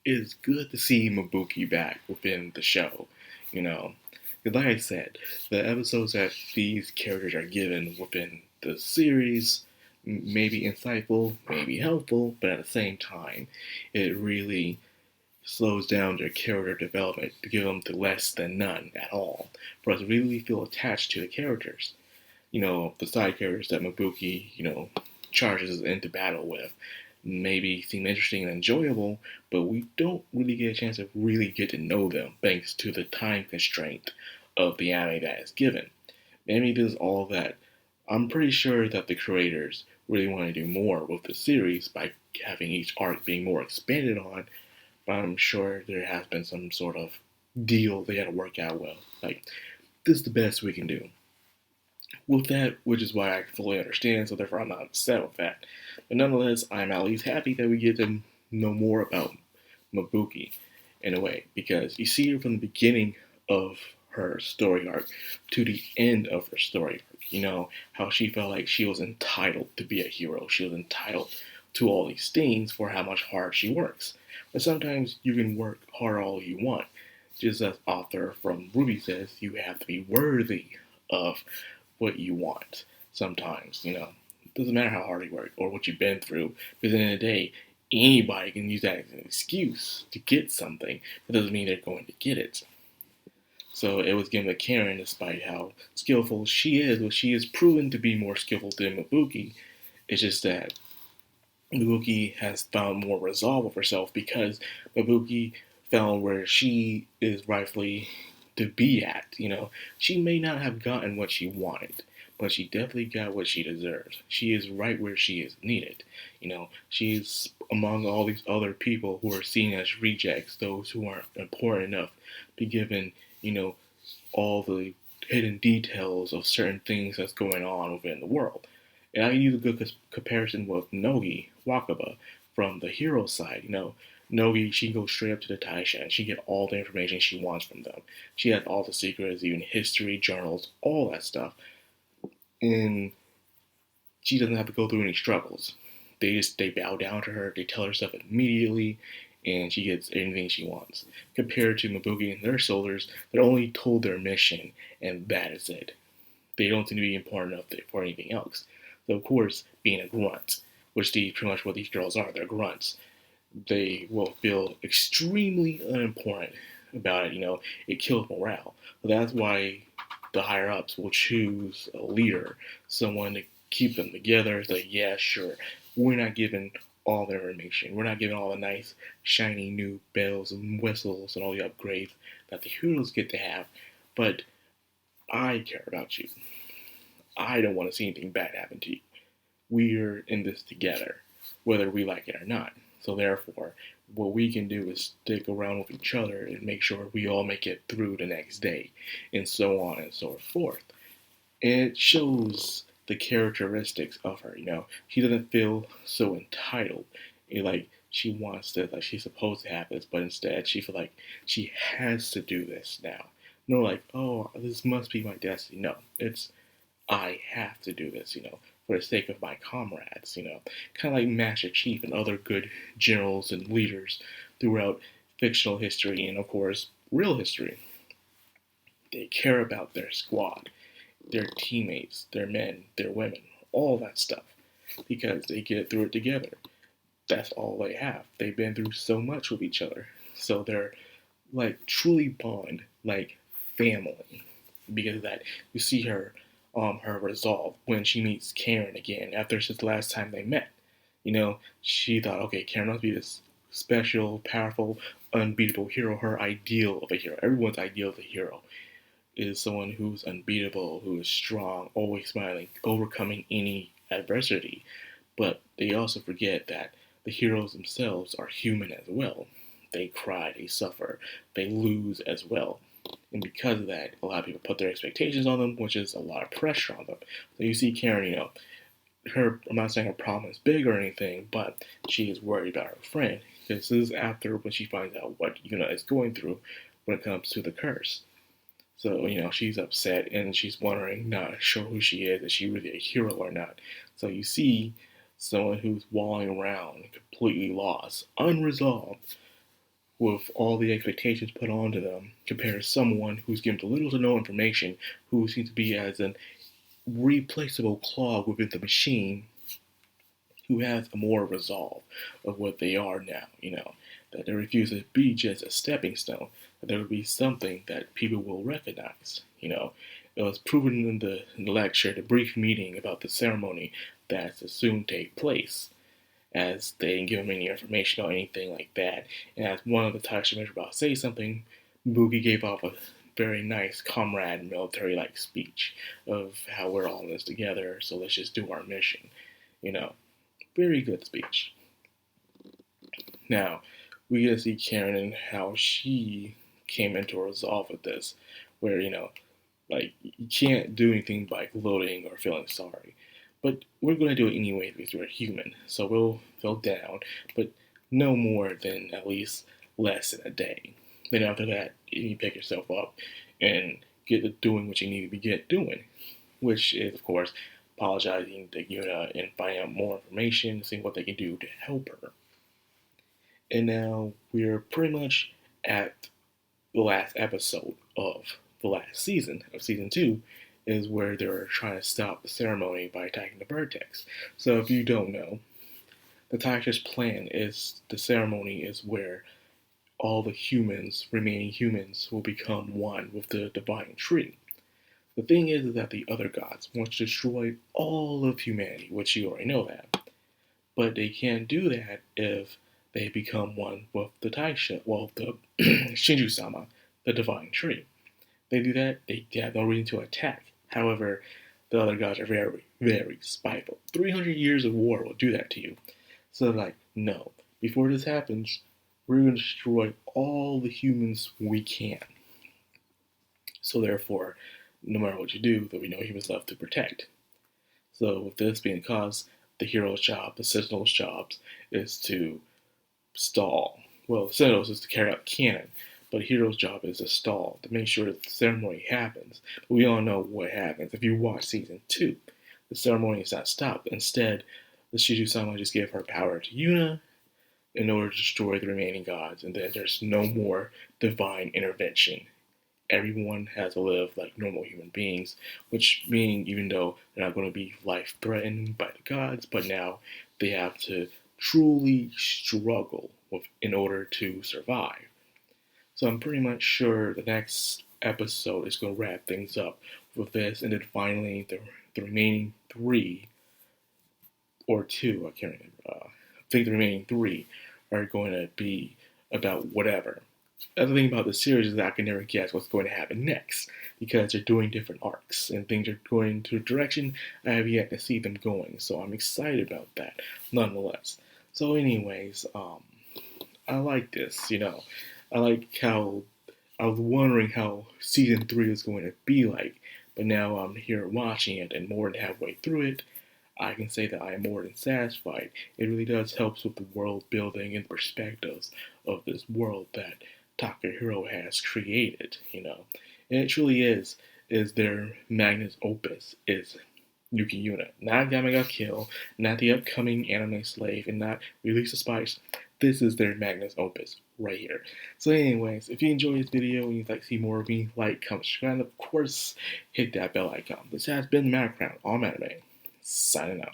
it's good to see Mabuki back within the show, you know. Because like I said, the episodes that these characters are given within the series may be insightful, may be helpful, but at the same time, it really slows down their character development to give them the less than none at all, for us to really feel attached to the characters. The side characters that Mabuki, charges into battle with maybe seem interesting and enjoyable, but we don't really get a chance to really get to know them thanks to the time constraint of the anime that is given. Maybe this is all that I'm pretty sure that the creators really want to do more with the series by having each arc being more expanded on, but I'm sure there has been some sort of deal they had to work out well. Like, this is the best we can do with that, which is why I fully understand, so therefore I'm not upset with that. But nonetheless, I'm at least happy that we get to know more about Mabuki in a way, because you see her from the beginning of her story arc to the end of her story arc. How she felt like she was entitled to be a hero. She was entitled to all these things for how much hard she works. But sometimes you can work hard all you want. Just as author from Ruby says, you have to be worthy of what you want sometimes. It doesn't matter how hard you work or what you've been through, because at the end of the day, anybody can use that as an excuse to get something. It doesn't mean they're going to get it. So it was given to Karen despite how skillful she is, but she is proven to be more skillful than Mabuki. It's just that Mabuki has found more resolve of herself because Mabuki found where she is rightfully to be at. She may not have gotten what she wanted, but she definitely got what she deserves. She is right where she is needed. She's among all these other people who are seen as rejects, those who aren't important enough to be given, all the hidden details of certain things that's going on within the world. And I can use a good comparison with Nogi Wakaba from the hero side. Nogi, she goes straight up to the Taisha and she get all the information she wants from them. She has all the secrets, even history, journals, all that stuff. And she doesn't have to go through any struggles. They bow down to her, they tell her stuff immediately, and she gets anything she wants. Compared to Mabuki and their soldiers that only told their mission, and that is it. They don't seem to be important enough for anything else. So of course, being a grunt, which pretty much what these girls are, they're grunts. They will feel extremely unimportant about it. It kills morale. So that's why the higher ups will choose a leader, someone to keep them together. It's like, yeah, sure, we're not giving all the information. We're not giving all the nice, shiny new bells and whistles and all the upgrades that the heroes get to have. But I care about you. I don't want to see anything bad happen to you. We're in this together, whether we like it or not. So therefore, what we can do is stick around with each other and make sure we all make it through the next day, and so on and so forth. And it shows the characteristics of her. She doesn't feel so entitled, like she wants this, like she's supposed to have this, but instead she feels like she has to do this now. No, like, oh, this must be my destiny. No, it's I have to do this, for the sake of my comrades, kind of like Master Chief and other good generals and leaders throughout fictional history and, of course, real history. They care about their squad, their teammates, their men, their women, all that stuff, because they get through it together. That's all they have. They've been through so much with each other, so they're like truly bond like family. Because of that, you see her resolve when she meets Karen again after since the last time they met. She thought, okay, Karen must be this special, powerful, unbeatable hero, her ideal of a hero. Everyone's ideal of a hero is someone who's unbeatable, who is strong, always smiling, overcoming any adversity. But they also forget that the heroes themselves are human as well. They cry, they suffer, they lose as well. And because of that, a lot of people put their expectations on them, which is a lot of pressure on them. So you see Karen, I'm not saying her problem is big or anything, but she is worried about her friend. This is after when she finds out what Yuna is going through when it comes to the curse. So, she's upset and she's wondering, not sure who she is she really a hero or not. So you see someone who's walling around completely lost, unresolved, with all the expectations put onto them, compared to someone who's given little to no information, who seems to be as an replaceable clog within the machine, who has a more resolve of what they are now, that they refuse to be just a stepping stone, that there will be something that people will recognize, It was proven in the lecture, the brief meeting about the ceremony that's to soon take place, as they didn't give him any information or anything like that. And as one of the Taisha was about to say something, Buki gave off a very nice comrade military-like speech of how we're all in this together, so let's just do our mission, Very good speech. Now, we get to see Karen and how she came into a resolve with this, where, you can't do anything by gloating or feeling sorry. But we're going to do it anyway because we're human. So we'll feel down, but no more than at least less than a day. Then after that, you pick yourself up and get to doing what you need to get doing, which is, of course, apologizing to Yuna and finding out more information, seeing what they can do to help her. And now we're pretty much at the last episode of the last season of season 2, is where they're trying to stop the ceremony by attacking the vertex. So if you don't know, the Taisha's plan is the ceremony is where all the remaining humans, will become one with the divine tree. The thing is that the other gods want to destroy all of humanity, which you already know that. But they can't do that if they become one with the Taisha, the Shinju-sama, the divine tree. They do that, they have no reason to attack. However, the other gods are very, very spiteful. 300 years of war will do that to you. So they're like, no, before this happens, we're going to destroy all the humans we can. So therefore, no matter what you do, there'll be no humans left to protect. So with this being the cause, the hero's job, the sentinel's job, is to stall. Well, the sentinel's is to carry out the cannon, but the hero's job is to stall, to make sure that the ceremony happens. But we all know what happens. If you watch season 2, the ceremony is not stopped. Instead, the Shiju-sama just gave her power to Yuna in order to destroy the remaining gods, and then there's no more divine intervention. Everyone has to live like normal human beings, which means even though they're not going to be life-threatened by the gods, but now they have to truly struggle in order to survive. So I'm pretty much sure the next episode is going to wrap things up with this, and then finally the remaining 3 or 2, I can't remember. I think the remaining 3 are going to be about whatever. The other thing about the series is that I can never guess what's going to happen next, because they're doing different arcs and things are going to a direction I have yet to see them going. So I'm excited about that, nonetheless. So, anyways, I like this. I like how I was wondering how season 3 is going to be like, but now I'm here watching it and more than halfway through it. I can say that I am more than satisfied. It really does help with the world building and perspectives of this world that Takahiro has created, And it truly is their magnus opus, is Yuki Yuna. Not Yamaga Kill, not the upcoming anime slave, and not Release the Spice. This is their magnus opus right here. So anyways, if you enjoyed this video and you'd like to see more of me, like, comment, subscribe, and of course, hit that bell icon. This has been Madcrownxox, all anime. Signing out.